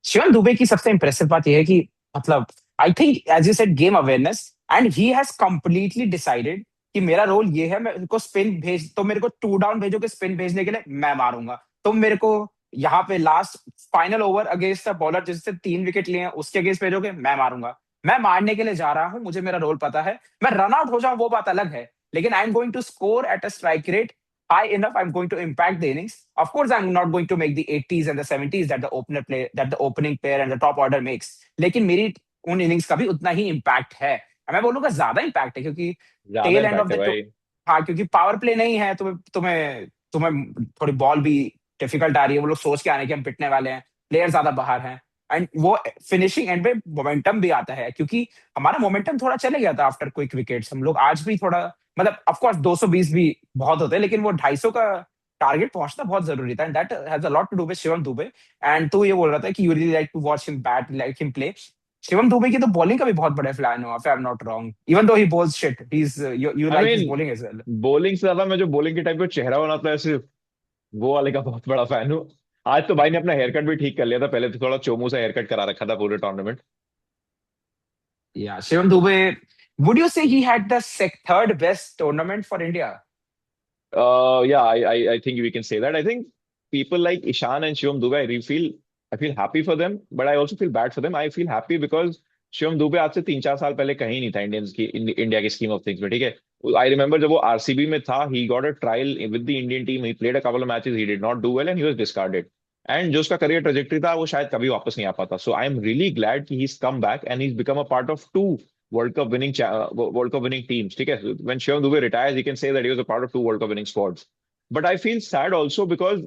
Shivam Dube की सबसे इंप्रेसिव बात यह है कि मतलब I think as you said game awareness, and he has completely decided कि मेरा रोल ये है, मैं उनको स्पिन भेज, तो मेरे को टू डाउन भेजोगे स्पिन भेजने के लिए, मैं मारूंगा। तुम मेरे को यहाँ पे last final over against the bowler जिससे 3 विकेट लिए हैं उसके अगेंस्ट भेजोगे, मैं मारूंगा। मैं मारने के लिए जा रहा हूँ, मुझे मेरा रोल पता है। मैं रन आउट हो जाऊं वो बात अलग है, लेकिन I am going to score at a strike rate high enough. I'm going to impact the innings. Of course, I'm not going to make the 80s and the 70s that the opening player and the top order makes. लेकिन मेरी उन innings का भी उतना ही impact है। मैं बोलूंगा ज्यादा इम्पैक्ट है, क्योंकि ज्यादा टेल एंड ऑफ इम्पैक्ट है द, भाई। हाँ, क्योंकि पावर प्ले नहीं है, तुम्हें तुम्हें तुम्हें थोड़ी बॉल भी डिफिकल्ट आ रही है, वो लोग सोच के आने के हम पिटने वाले हैं, प्लेयर ज्यादा बाहर हैं। एंड वो फिनिशिंग एंड पे मोमेंटम भी आता है, क्योंकि हमारा मोमेंटम थोड़ा चले गया था आफ्टर क्विक विकेट्स। हम लोग आज भी थोड़ा, मतलब ऑफ कोर्स 220 भी बहुत होते हैं, लेकिन वो 250 का टारगेट पहुंचना बहुत जरूरी था, and that has a lot to do with Shivam Dube. And तू ये बोल रहा था कि you really like to watch him bat, like him play. Shivam Dube की तो बॉलिंग का भी बहुत बड़ा फैन हो, if I am not wrong, even though he bowls shit, he is, you I like his mean bowling as well. Bowling से ज्यादा मैं जो बॉलिंग के टाइप का चेहरा बनाता है सिर्फ, वो वाले का बहुत बड़ा फैन हूँ। आज तो भाई ने अपना हेयर कट भी ठीक कर लिया था, पहले तो थोड़ा चोमू सा हेयर कट करा रखा था पूरे tournament. Yeah, Shivam Dube, would you say he had the third best tournament for India? Yeah, I think we can say that. I think people like Ishan and Shivam Dube, I feel happy for them, but I also feel bad for them. I feel happy because Shivam Dubey आज से 3-4 साल पहले कहीं नहीं था Indians की, India की scheme of things में, ठीक है। आई रिमेंबर जब वो आरसीबी में था, ही got a trial with the Indian team, he played a couple of matches, he did not do well and he was discarded. And जो उसका करियर ट्रेजेक्टरी था वो शायद कभी वापस नहीं आ पाता। So I am really glad कि he is come back and he is become a part of two world cup winning teams, ठीक है। When Shivam Dube retires, he can say that he was a part of two world cup winning squads. But I feel sad also because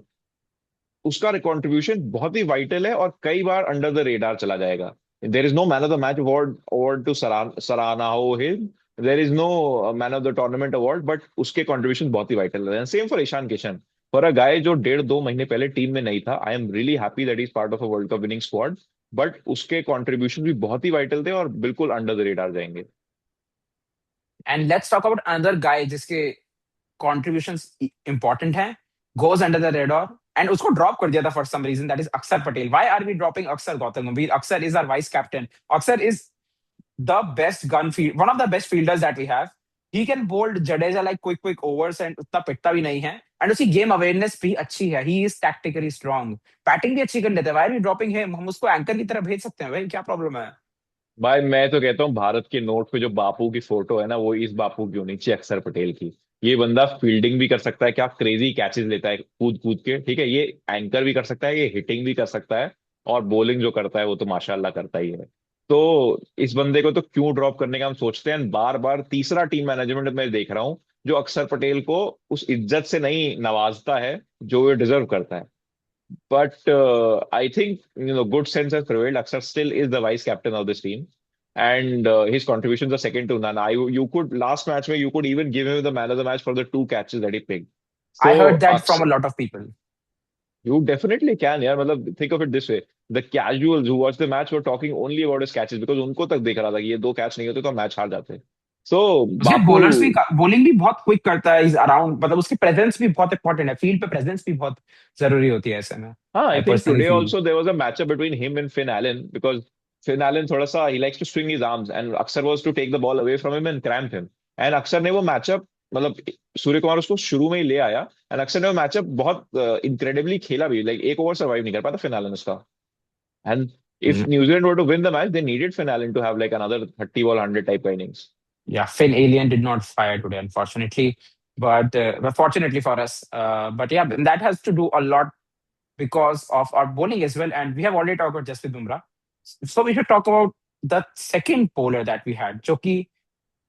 उसका contribution बहुत ही vital है और कई बार under the radar चला जाएगा। There is no man of the match award award to सराहना हो him, there is no man of the tournament award, but उसके कंट्रीब्यूशन बहुत ही वाइटल है। Same for Ishan Kishan, for a guy जो 1.5-2 महीने पहले टीम में नहीं था, I am really happy that is part of a World cup winning squad. But उसके कंट्रीब्यूशन भी बहुत ही वाइटल थे और बिल्कुल अंडर द रेडार जाएंगे। And let's talk about another guy जिसके contributions important हैं, goes under the radar, and उसको drop कर दिया था for some reason, that is Akshar Patel. Why are we dropping Akshar Gautam Gambhir? Akshar is our vice captain. Akshar is the best one of the best fielders that we have. He can bowl Jadeja like quick overs and उतना पिटता भी नहीं है, and उसकी game awareness भी अच्छी है, he is tactically strong, batting भी अच्छी कर लेता है। Why are we dropping him? हम उसको एंकर की तरह भेज सकते हैं भाई, क्या प्रॉब्लम है? भाई मैं तो कहता हूँ भारत के नोट पे जो बापू की फोटो है ना, वो इस बापू की होनी चाहिए, अक्षर पटेल की। ये बंदा फील्डिंग भी कर सकता है, क्या क्रेजी कैचेस लेता है कूद कूद के, ठीक है। ये एंकर भी कर सकता है, ये हिटिंग भी कर सकता है, और बॉलिंग जो करता है वो तो माशाल्लाह करता ही है। तो इस बंदे को तो क्यों ड्रॉप करने का हम सोचते हैं बार बार। तीसरा टीम मैनेजमेंट मैं देख रहा हूँ जो अक्षर पटेल को उस इज्जत से नहीं नवाजता है जो ये डिजर्व करता है। But I think good sense has prevailed. Aksar still is the vice captain of this team, and his contributions are second to none. You could last match where you could even give him the man of the match for the two catches that he picked. I heard So that from a Aksar, lot of people. you definitely can, यार। मतलब think of it this way: the casuals who watch the match were talking only about his catches because उनको तक देख रहा था कि ये दो कैच नहीं होते तो मैच हार जाते। So उसके बापू, बॉलर्स भी, बॉलिंग भी बहुत क्विक करता है, इज अराउंड, मतलब उसकी प्रेजेंस भी बहुत इंपॉर्टेंट है, फील्ड पे प्रेजेंस भी बहुत जरूरी होती है ऐसे में, हाँ, I I think personally today feel. also there was a matchup between him and Finn Allen because Finn Allen थोड़ा सा he likes to swing his arms and Akshar was to take the ball away from him and cramp him, and अक्षर ने वो matchup, मतलब सूर्य कुमार उसको शुरू में ही ले आया, एंड अक्षर ने वो मैचअप बहुत इनक्रेडिबली खेला भी, लाइक एक ओवर सर्वाइव नहीं कर पाता फिन एलन उसका। And if New Zealand were to win the match they needed Finn Allen to have like another 30 ball 100 type का innings. Yeah, Finn Alien did not fire today, unfortunately, but fortunately for us. But yeah, that has to do a lot because of our bowling as well. And we have already talked about Jasprit Bumrah, so we should talk about the second bowler that we had, जो कि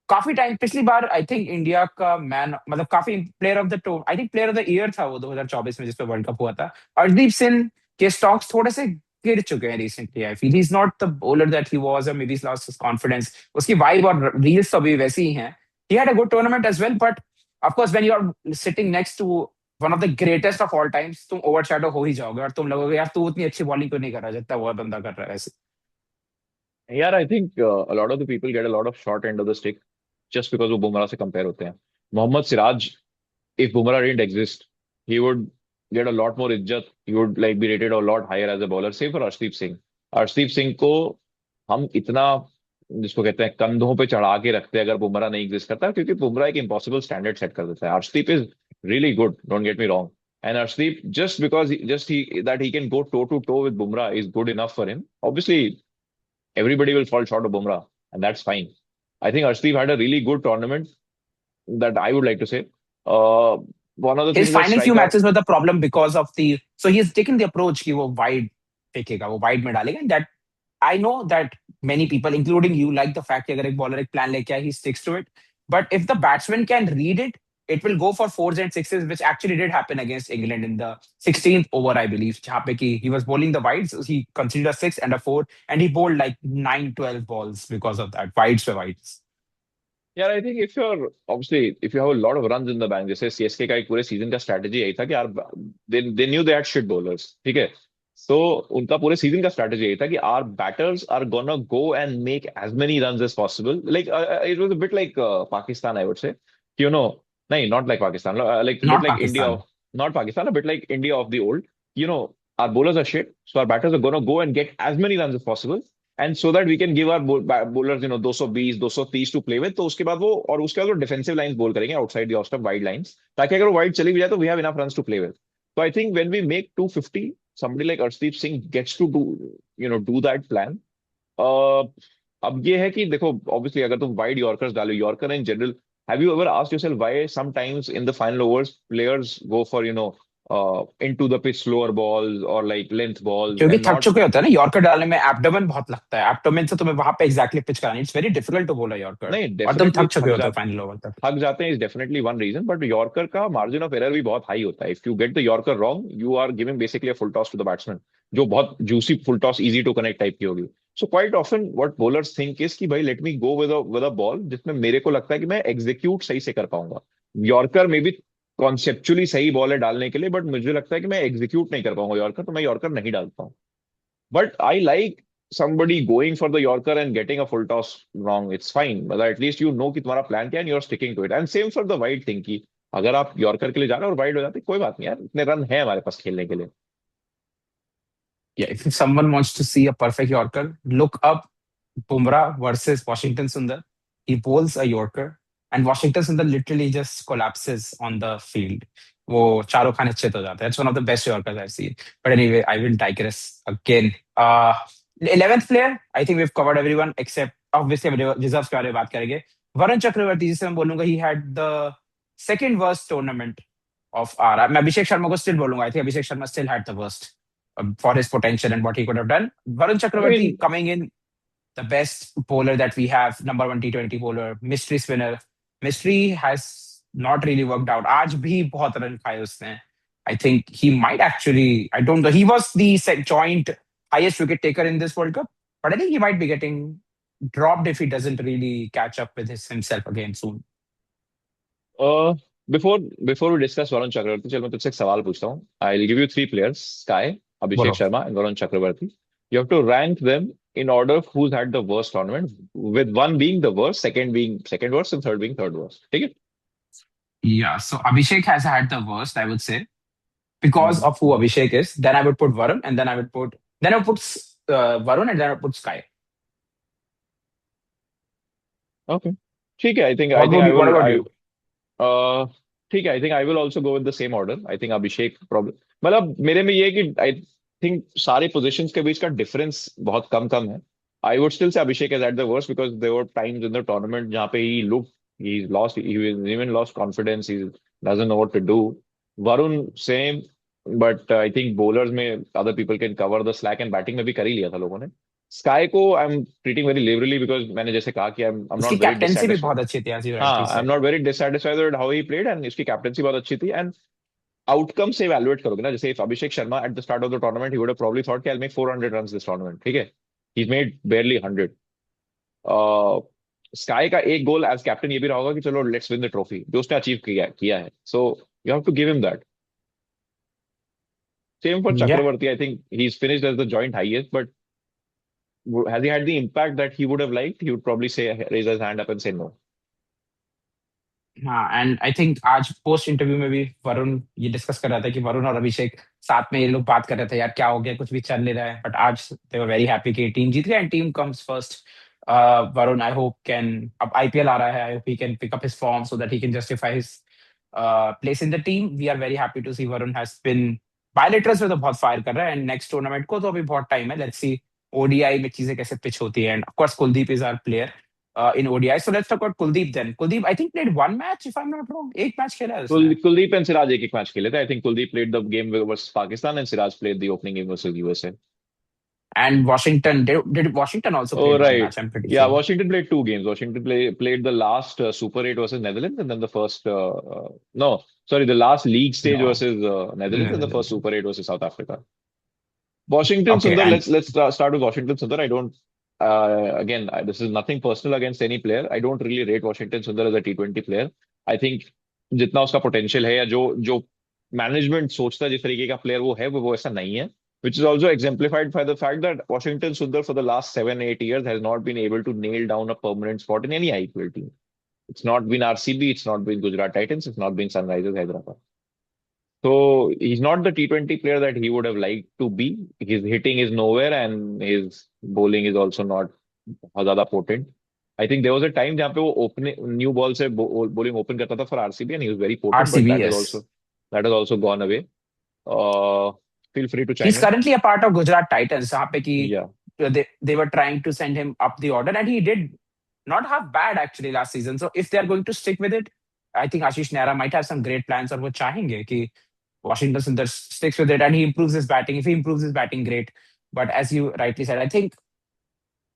काफी time पिछली बार I think India का man, मतलब काफी player of the tour, I think player of the year था वो 2024 में जिसपे वर्ल्ड कप हुआ था। हरदीप सिंह के स्टॉक्स थोड़े से गिर चुके हैं recently. I feel he is not the bowler that he was, और may be he lost his confidence. उसकी वाइब और रील्स तो अभी वैसी ही हैं। He had a good tournament as well, but of course when you are sitting next to one of the greatest of all times, तुम overshadow हो ही जाओगे और तुम लगोगे यार तू उतनी अच्छी बॉलिंग क्यों नहीं कर रहा जितना वो बंदा कर रहा है ऐसे। यार I think a lot of the people get a lot of short end of the stick just because वो बुमराह से कंपेयर होते हैं. Mohammad Siraj, if Bumrah didn't exist, he would get a lot more इज्जत. He would like be rated a lot higher as a bowler. Same for Arshdeep Singh. Arshdeep Singh को हम इतना जिसको कहते हैं कंधों पे चढ़ा के रखते हैं अगर बुमराह नहीं एग्जिस्ट करता, क्योंकि बुमराह एक इम्पॉसिबल स्टैंडर्ड सेट कर देता है. Arshdeep is really good, don't get me wrong. And Arshdeep just because just he that he can go to toe with Bumrah is good enough for him. Obviously everybody will fall short of Bumrah, and that's fine. I think Arshdeep had a really good tournament that I would like to say. Uh, One of the His things was final few striker. matches were the problem because of the, so he's taken the approach कि वो wide फेंकेगा, वो wide में डालेगा, and that I know that many people, including you, like the fact कि अगर एक bowler एक plan लेके आए, he sticks to it. But if the batsman can read it, it will go for fours and sixes, which actually did happen against England in the 16th over, I believe. जहाँ पे कि he was bowling the wides, he considered a six and a four, and he bowled like 9, 12 balls because of that. Wides were wides. यार I think if you're obviously if you have a lot of runs in the bank, जैसे CSK का एक पूरे season का strategy यही था कि यार they knew they had shit bowlers, ठीक है. तो उनका पूरे सीजन का स्ट्रैटेजी यही था कि our batters are gonna go and make as many runs as possible. Like it was a bit like Pakistan I would say, you know. नहीं, not like Pakistan, like bit Not like India. Pakistan. Not Pakistan, a bit like India of the old, you know. Our bowlers are shit, so our batters are gonna go and get as many runs as possible, and so that we can give our bowlers 220 230 to play with. तो उसके बाद वो, और उसके बाद वो defensive lines bowl करेंगे outside the off stump wide lines, ताकि अगर वो वाइड चली भी जाए तो we have enough runs to play with. तो I think when we make 250, somebody like Arshdeep Singh gets to do that plan. अब ये है कि देखो, ऑब्वियसली अगर तुम वाइड यॉर्कर्स डालो, yorker in general, have you ever asked yourself why sometimes in the final overs players go for into the pitch slower balls or like length balls क्योंकि and थक not. चुके होते हैं ना, yorker डालने में abdomen बहुत लगता है, एब्डोमेन से तुम्हें वहां पे एग्जैक्टली पिच करानी, इट्स वेरी डिफिकल्ट टू बोल अ यॉर्कर, नहीं, और तुम डेफिनेटली थक चुके होते हो फाइनल ओवर तक। थक जाते हैं is definitely one reason, but yorker का मार्जिन ऑफ एरर भी बहुत हाई होता है. If you get the yorker wrong, you are giving basically a full toss to the batsman, जो बहुत juicy full toss, easy to connect type की होगी. So quite often what bowlers think is कि भाई let me go with a ball जिसमें मेरे को लगता है कि मैं एग्जीक्यूट सही से कर पाऊंगा. यॉर्कर में भी कॉन्सेप्चुअली सही बॉल है डालने के लिए, बट मुझे लगता है कि मैं एग्जीक्यूट नहीं कर पाऊंगा यॉर्कर, तो मैं यॉर्कर नहीं डालता हूँ. But I like somebody going for the Yorker and getting a full toss wrong. It's fine, but at least you know कि तुम्हारा प्लान क्या है and you're sticking to it. And same for the wide thing कि अगर आप yorker के लिए जा रहे हो और वाइड हो जाते कोई बात नहीं यार, इतने रन है हमारे पास खेलने के लिए. Yeah, if someone wants to see a perfect Yorker, look up Bumrah versus Washington Sundar. He bowls a Yorker, and Washington Sundar literally just collapses on the field. वो चारों खाने चित हो जाते हैं. It's one of the best Yorkers I've seen. But anyway, I will digress again. 11th player, I think we've covered everyone except obviously हम reserves के बारे में बात करेंगे. वरुण चक्रवर्ती, जिसे मैं बोलूंगा, he had the second worst tournament of our. मैं अभिषेक शर्मा को still बोलूंगा. I think Abhishek Sharma still had the worst for his potential and what he could have done. Varun I Chakravarti mean, coming in, the best bowler that we have, number one T20 bowler, mystery spinner. Mystery has not really worked out. आज भी बहुत run खाए उसने. I think he might actually, I don't know, he was the joint highest wicket taker in this World Cup, but I think he might be getting dropped if he doesn't really catch up with himself again soon. uh, before we discuss Varun Chakravarti, चल मैं तुझसे एक सवाल पूछता हूँ. I'll give you three players: Sky, Abhishek बोलो. Sharma, and Varun Chakravarti. You have to rank them in order of who's had the worst tournament, with one being the worst, second being second worst, and third being third worst. ठीक है? Yeah, so Abhishek has had the worst, I would say, because hmm. of who Abhishek is. Then I would put Varun, and then I would put Varun, and then I would put Sky. Okay. ठीक है. I think What would I you? What will. about you? ठीक है. I think I will also go with the same order. I think Abhishek problem, मतलब मेरे में ये है कि आई थिंक सारे पोजीशंस के बीच का डिफरेंस बहुत कम कम है. आई would still say Abhishek is at the worst because there were times in the tournament जहाँ पे he lost, he even lost confidence, he doesn't know what to do. Varun same, but I think bowlers में other people can cover the slack, and batting में भी कर ही लिया था लोगों ने. स्काई को I am treating very liberally because मैंने जैसे कहा कि आई एम उसकी नॉट वेरी कैप्टेंसी भी डिससैटिस्फाइड. बहुत अच्छी थी, as you rightly हाँ, I am said. Not very dissatisfied with how he played, and इसकी कैप्टेंसी बहुत अच्छी थी. एंड आउटकम से इवैल्यूएट करोगे ना, जैसे if Abhishek Sharma at the start of the tournament he would have probably thought कि I will make 400 runs this tournament, ठीक है. He made barely 100. स्काई का एक गोल एज कैप्टन ये भी रहा होगा कि चलो लेट्स विन द ट्रॉफी, जो उसने अचीव किया किया है. So you have to give him that. Same for Yeah. Chakravarti. I think he's finished as the joint highest, but has he had the impact that he would have liked? He would probably say, raise his hand up and say no. हाँ, and I think आज post interview में भी वरुण ये discuss कर रहा था कि वरुण और अभिषेक साथ में ये लोग बात कर रहे थे यार क्या हो गया, कुछ भी चल नहीं रहा है, बट आज दे वर वेरी हैप्पी कि टीम जीत गया and team comes first. Varun I hope can, अब आईपीएल आ रहा है, I hope he can pick up his form so that he can justify his place in the team. We are very happy to see Varun has been bilaterals में तो बहुत fire कर रहा है, एंड नेक्स्ट टूर्नामेंट को तो अभी बहुत टाइम है, लेट्स सी ओडीआई में चीजें कैसे पिच होती है. And of course Kuldeep is our player in ODI. So let's talk about Kuldeep then. Kuldeep, I think played one match, if I'm not wrong. एक मैच खेला है उसने. Kuldeep and Siraj एक match खेले थे. I think Kuldeep played the game versus Pakistan and Siraj played the opening game versus USA. And Washington, did Washington also Oh, played one right. match? I'm pretty Yeah, sure. Washington played two games. Washington played the last Super 8 versus Netherlands, and then the first, no, sorry, the last league stage No. versus Netherlands, and the first Mm. Super 8 versus South Africa. Washington Okay, Sundar, and let's start with Washington Sundar. I don't, again, this is nothing personal against any player. I don't really rate Washington Sundar as a T20 player. I think जितना उसका potential है या जो जो management सोचता है जिस तरीके का प्लेयर वो है वो ऐसा नहीं है. Which is also exemplified by the fact that Washington Sundar for the last 7-8 years has not been able to nail down a permanent spot in any IPL team. It's not been RCB, it's not been Gujarat Titans, it's not been Sunrisers Hyderabad. So he's not the T20 player that he would have liked to be. His hitting is nowhere and his bowling is also not बहुत ज्यादा potent. I think there was a time जहाँ पे वो opening new ball से bowling open करता था for RCB and he was very potent, but RCB, yes. that has also gone away. Uh, Feel free to He's chime in. currently a part of Gujarat Titans, जहाँ पे कि Yeah. they were trying to send him up the order, and he did not have bad actually last season. So if they are going to stick with it, I think Ashish Nehra might have some great plans, और वो चाहेंगे कि Washington Sundar sticks with it and he improves his batting. If he improves his batting, great. But as you rightly said, I think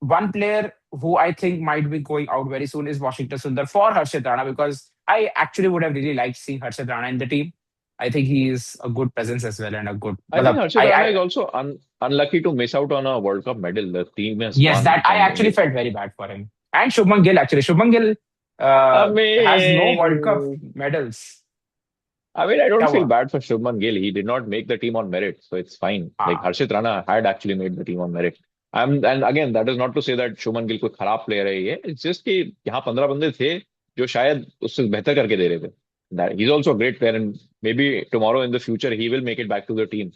one player who I think might be going out very soon is Washington Sundar for Harshit Rana, because I actually would have really liked seeing Harshit Rana in the team. I think he is a good presence as well and a good. I think Matlab, Harshit Rana is also unlucky to miss out on a World Cup medal. The team has yes, won, that I and actually felt very bad for him. And Shubman Gill actually. Shubman Gill I has no World Cup mean, medals. I don't क्या feel हुआ? bad for Shubman Gill. He did not make the team on merit, so it's fine. Like हाँ. Harshit Rana had actually made the team on merit. And again, that is not to say that Shubman Gill कोई खराब player है ये. It's just कि यहाँ 15 बंदे थे जो शायद उससे बेहतर करके दे रहे थे. That he's also a great player, and maybe tomorrow in the future he will make it back to the team.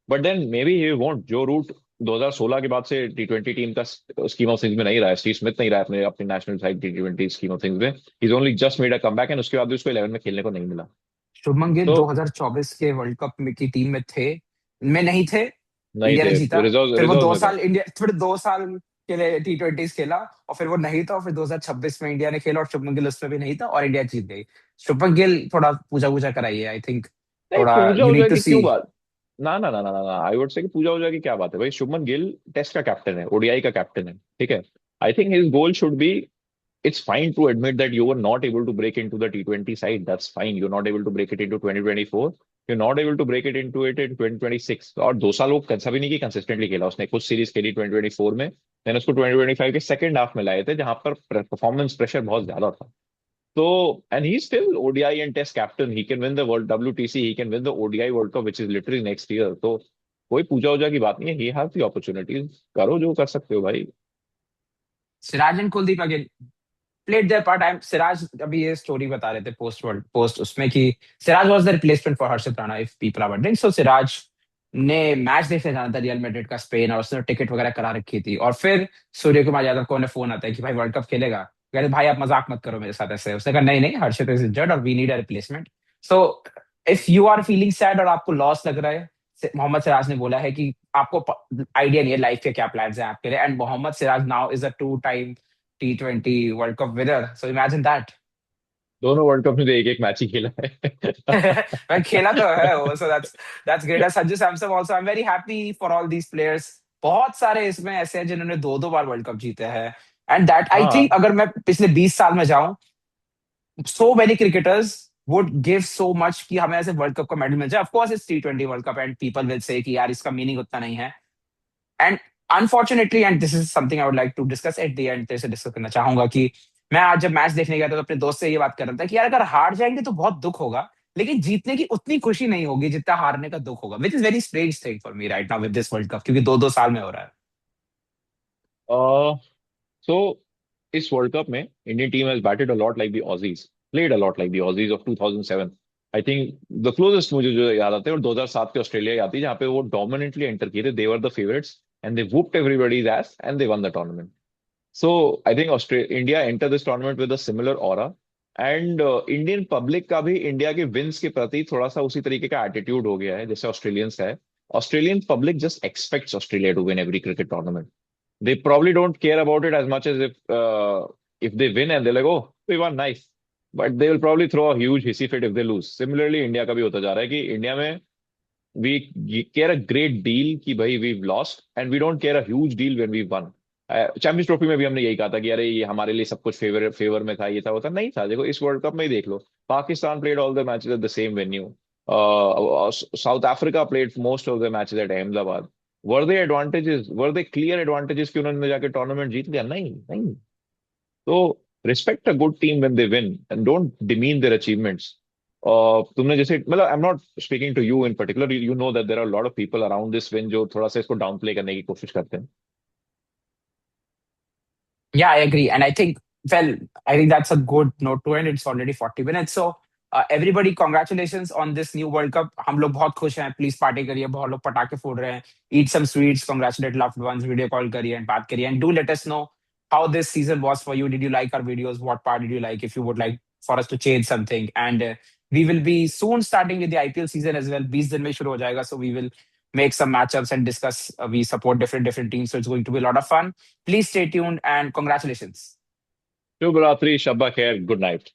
But then maybe he won't. जो रूट 2016 के बाद से टी20 टीम का स्कीम ऑफ थिंग्स में नहीं रहा है. स्टीव स्मिथ नहीं रहा है अपने अपनी नेशनल साइड टी20 स्कीम ऑफ थिंग्स में. He is only just made a comeback and उसके बाद भी उसको 11 में खेलने को नहीं मिला. शुभमन गिल तो 2024 के वर्ल्ड कप में की टीम में थे, में नहीं थे. नहीं इंडिया ने जीता. थे, रिजर्व फिर वो रिजर्व दो में थे. साल इंडिया फिर 2 साल के लिए T20 खेला और फिर वो नहीं था, और फिर 2026 में इंडिया ने खेला और शुभमन गिल उसमें भी नहीं था और इंडिया जीत गई. शुभमन गिल थोड़ा पूजा पूजा कराइए, आई थिंक. नहीं, थोड़ा पूजा यू उजा नीड टू की सी. क्यों बात. ना ना ना ना ना आई वुड से कि पूजा उजा की क्या बात है भाई. शुभमन गिल टेस्ट का कैप्टन है, ओडीआई का कैप्टन है, ठीक है. I think his goal should be, it's fine to admit that you were not able to break into the T20 side. That's fine. You're not able to break it into 2024. You're not able to break it into it in 2026. और 2 साल वो कभी नहीं की consistently खेला उसने. कुछ series खेली 2024 में, देन उसको 2025 के सेकंड हाफ में लाए थे जहां पर परफॉर्मेंस प्रेशर बहुत ज्यादा था. तो and he still ODI and test captain. He can win the world WTC, he can win the ODI world cup which is literally next year. तो कोई पूजा वूजा की बात नहीं है. He have the opportunities. करो जो कर सकते हो भाई. Siraj and Kuldeep again played their part. Siraj अभी ये स्टोरी बता रहे थे पोस्ट उसमें कि Siraj was the replacement for Harshit Rana, if people are wondering. So Siraj ने मैच देखने जाना था रियल मैड्रिड का स्पेन, और उसने टिकट वगैरह करा रखी थी. और फिर सूर्य कुमार यादव को फोन आता है कि भाई वर्ल्ड कप खेलेगा. कहते भाई आप मजाक मत करो मेरे साथ ऐसे. उसने कहा नहीं नहीं, हर्षित इज इंजर्ड और we need a replacement. So if you are feeling sad और आपको लॉस लग रहा है, मोहम्मद सिराज ने बोला है कि आपको आइडिया नहीं है लाइफ के क्या प्लान्स हैं आपके लिए. And Mohammed Siraj now is a 2 time T20 World Cup winner. So imagine that. दोनों वर्ल्ड कप में एक एक मैच ही खेला है. मैं खेला तो है वो. So that's great. And Sanju Samson also, I'm very happy for all these players. बहुत सारे इसमें ऐसे हैं जिन्होंने 2 बार वर्ल्ड कप जीते हैं. And that I think हाँ. अगर मैं पिछले 20 साल में जाऊं, so many cricketers would give so much कि हमें ऐसे वर्ल्ड कप का मेडल मिल जाए. Of course it's T20 World Cup and people will say कि यार इसका मीनिंग उतना नहीं है. And unfortunately, and this is something I would like to discuss at the end, तेरे से डिस्कस करना चाहूंगा कि मैं आज जब मैच देखने गया था तो अपने दोस्त से ये बात कर रहा था कि यार अगर हार जाएंगे तो बहुत दुख होगा, लेकिन जीतने की उतनी खुशी नहीं होगी जितना हारने का दुख होगा, which is very strange thing for me right now with this world cup, क्योंकि 2-2 साल में हो रहा है। सो इस वर्ल्ड कप में Indian team has batted a lot like the Aussies, played a lot like the Aussies of 2007। I think the closest मुझे जो याद आते हैं, और 2007 के ऑस्ट्रेलिया आती है जहाँ पे वो डोमिनेंटली एंटर किए थे, they were the favourites and they whupped everybody's ass and they won the tournament. So I think India enter this tournament with a similar aura, and Indian public का भी India के wins के प्रति थोड़ा सा उसी तरीके का एटीट्यूड हो गया है जैसे ऑस्ट्रेलियंस का है। Australian public just expects Australia to win every cricket tournament. They probably don't care about it as much as if they win and they're like, oh, we won, nice. But they will probably throw a huge hissy fit if they lose. Similarly, India का भी होता जा रहा है कि India में we care a great deal कि भाई we've lost and we don't care a huge deal when we won. Champions trophy में भी हमने यही कहा था कि अरे ये हमारे लिए सब कुछ फेवर में था, ये था होता नहीं था। देखो इस वर्ल्ड कप में ही देख लो, Pakistan played all the matches at the same venue, South Africa played most of the matches at Ahmedabad. Were they advantages, were they clear advantages कि उन्होंने जाके टूर्नामेंट जीत लिया? नहीं नहीं। तो respect a good team when they win and don't demean their achievements. तुमने जैसे मतलब I am not speaking to you in particular, you know that there are lot of people around this win जो थोड़ा सा इसको down play करने की कोशिश करते हैं। Yeah, I agree. And I think, well, I think that's a good note to end. It's already 40 minutes. So, everybody, congratulations on this new World Cup. हम लोग बहुत खुश हैं. Please party करिए. बहुत लोग पटाखे फोड़ रहे हैं. Eat some sweets. Congratulate loved ones. Video call करिए and बात करिए. And do let us know how this season was for you. Did you like our videos? What part did you like? If you would like for us to change something. And we will be soon starting with the IPL season as well. 20 दिन में शुरू हो जाएगा. So we will make some matchups and discuss. We support different teams. So it's going to be a lot of fun. Please stay tuned and congratulations. शुभ रात्रि, शब्बा खैर, good night.